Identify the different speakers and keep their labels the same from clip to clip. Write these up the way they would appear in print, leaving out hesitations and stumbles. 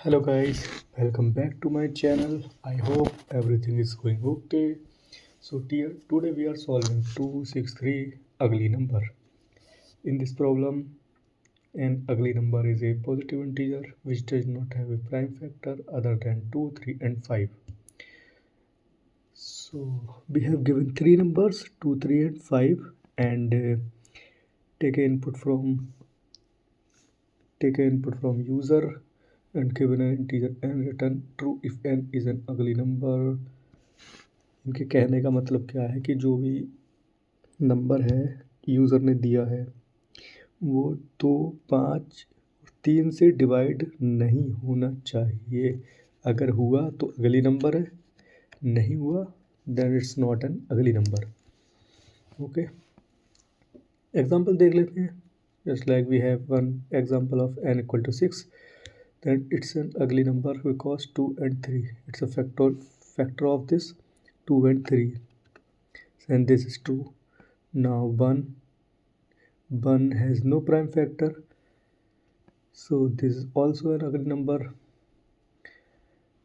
Speaker 1: Hello guys, welcome back to my channel. I hope everything is going okay. So today we are solving 263 ugly number. In this problem, an ugly number is a positive integer which does not have a prime factor other than 2, 3 and 5. So we have given three numbers 2, 3 and 5 and take an input from user and given an integer and return true if n is an ugly number. इनके कहने का मतलब क्या है कि जो भी number है यूज़र ने दिया है वो 2, 5, 3 से डिवाइड नहीं होना चाहिए। अगर हुआ तो अगली नंबर है, नहीं हुआ then it's not an ugly number. Okay, example देख लेते हैं। Just like we have one example of n equal to 6, then it's an ugly number because 2 and 3, it's a factor of this 2 and 3, and this is true. Now 1 has no prime factor, so this is also an ugly number.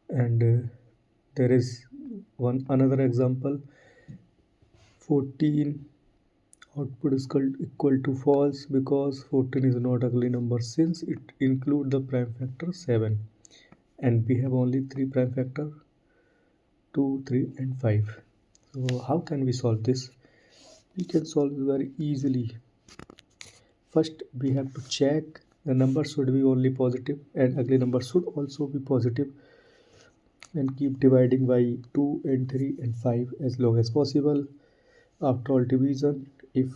Speaker 1: And there is another example, 14 output is equal to false because 14 is not ugly number since it include the prime factor 7 and we have only 3 prime factor 2, 3 and 5. So how can we solve this? We can solve it very easily. First we have to check the number should be only positive and ugly number should also be positive, and keep dividing by 2 and 3 and 5 as long as possible. After all division, if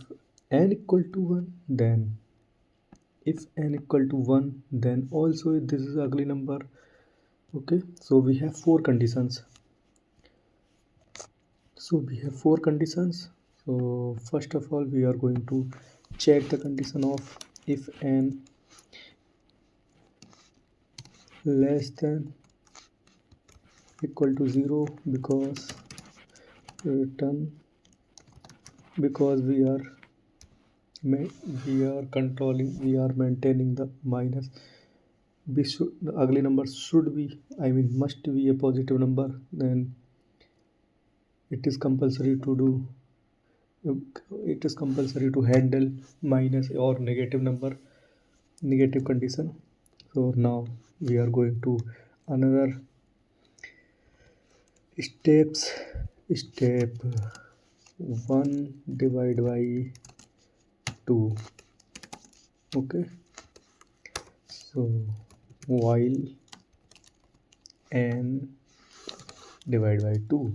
Speaker 1: n equal to 1 then also this is ugly number. Okay, so we have four conditions. So first of all we are going to check the condition of if n less than equal to 0 because we are maintaining the minus. The ugly number must be a positive number, then it is compulsory to handle minus or negative condition. So now we are going to another step 1 divide by 2. Okay, so while n divide by 2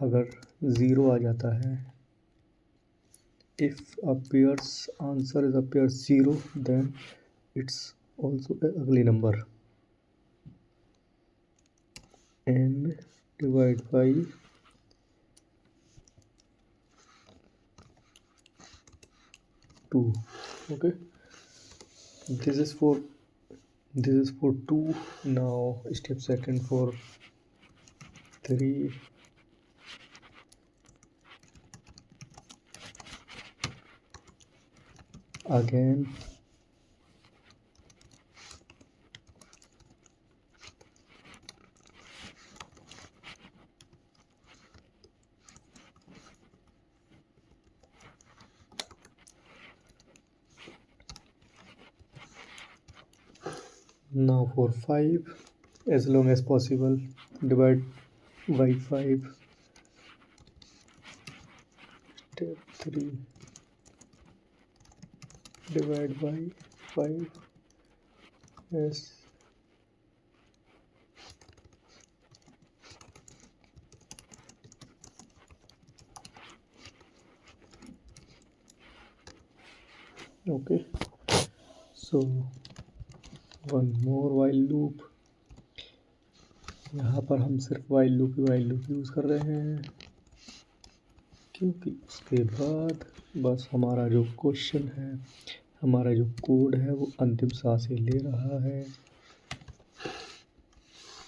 Speaker 1: अगर 0 आ जाता है, if answer appears 0 then it's also an ugly number. n divide by 2. Okay, this is for 2. Now step second for 3. Again now for 5, as long as possible divide by 5. Step 3 divide by 5 as okay. So one more while loop. यहाँ पर हम सिर्फ while loop use कर रहे हैं क्योंकि उसके बाद बस हमारा जो क्वेश्चन है, हमारा जो कोड है वो अंतिम सांसें ले रहा है।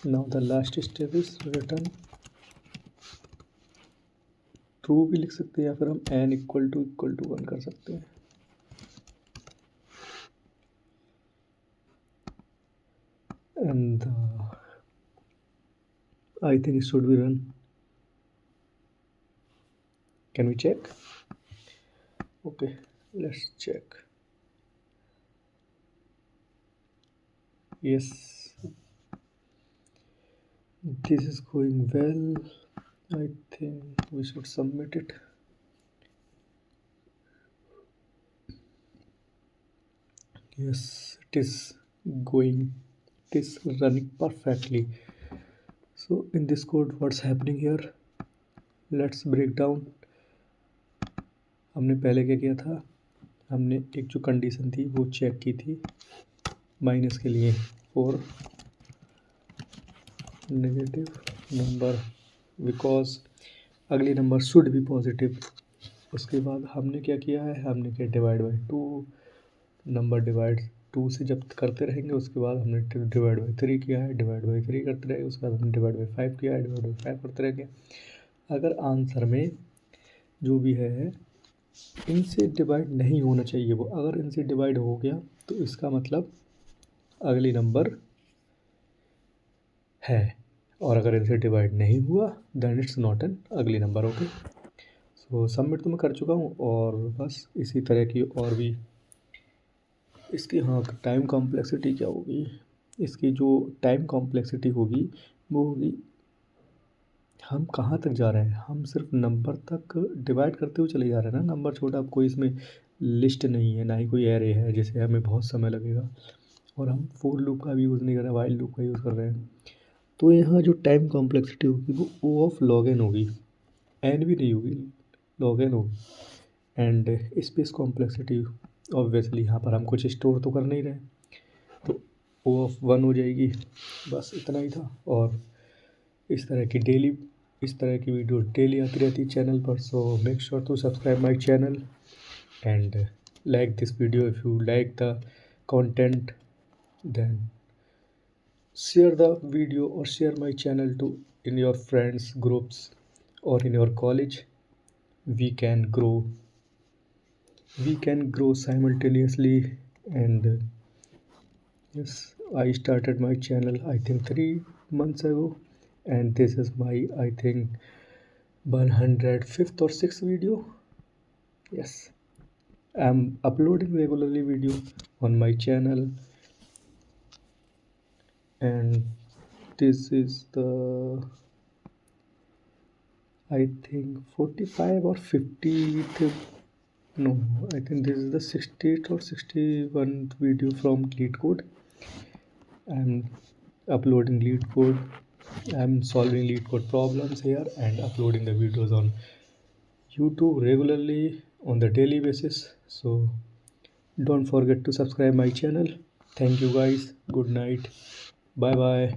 Speaker 1: Now the last step is return true भी लिख सकते हैं या फिर हम n इक्वल टू 1 कर सकते हैं। and I think it should be run. Can we check? Okay, let's check. Yes, this is going well. I think we should submit it. Yes, it is going, it is running perfectly. So in this code, what's happening here? Let's break down. हमने पहले क्या किया था, हमने एक जो condition थी वो चेक की थी माइनस के लिए फॉर नेगेटिव नंबर बिकॉज अगली नंबर शुड बी पॉजिटिव। उसके बाद हमने क्या किया है, हमने किया डिवाइड बाई 2, नंबर डिवाइड 2 से जब करते रहेंगे उसके बाद हमने डिवाइड बाई 3 किया है, डिवाइड बाई 3 करते रहेंगे, उसके बाद हमने डिवाइड बाई 5 किया है, डिवाइड बाई 5 करते रहेंगे। अगर आंसर में जो भी है इनसे डिवाइड नहीं होना चाहिए, वो अगर इनसे डिवाइड हो गया तो इसका मतलब अगली नंबर है, और अगर इनसे डिवाइड नहीं हुआ then it's not an ugly number. Okay, so submit तो मैं कर चुका हूँ, और बस इसी तरह की और भी इसकी हाँ टाइम कॉम्प्लेक्सिटी क्या होगी, इसकी जो टाइम कॉम्प्लेक्सिटी होगी वो होगी हम कहाँ तक जा रहे हैं, हम सिर्फ नंबर तक डिवाइड करते हुए चले जा रहे हैं ना, नंबर छोटा, अब कोई इसमें लिस्ट नहीं है, ना ही कोई एरे है जिसे हमें बहुत समय लगेगा, और हम फोर लूप का भी यूज़ नहीं कर रहे हैं, वाइल लूप का यूज़ कर रहे हैं। तो यहाँ जो टाइम कॉम्प्लेक्सिटी होगी वो ओ ऑफ लॉग एन होगी, एन भी नहीं होगी, लॉग एन होगी। एंड स्पेस कॉम्प्लेक्सिटी ऑब्वियसली यहाँ पर हम कुछ स्टोर तो कर नहीं रहे, तो ओ ऑफ 1 हो जाएगी। बस इतना ही था, और इस तरह की वीडियो डेली आती रहती है चैनल पर। So make sure to subscribe my channel and like this video if you like the content, then share the video or share my channel to in your friends groups or in your college. We can grow simultaneously. And yes, I started my channel I think 3 months ago, and this is my I think 105th or 6th video. Yes, I'm uploading regularly video on my channel, and this is the I think 45 or 50th, no, I think this is the 60th or 61st video from LeetCode. I'm uploading LeetCode, I'm solving LeetCode problems here and uploading the videos on YouTube regularly on the daily basis. So don't forget to subscribe my channel. Thank you guys, good night, bye bye.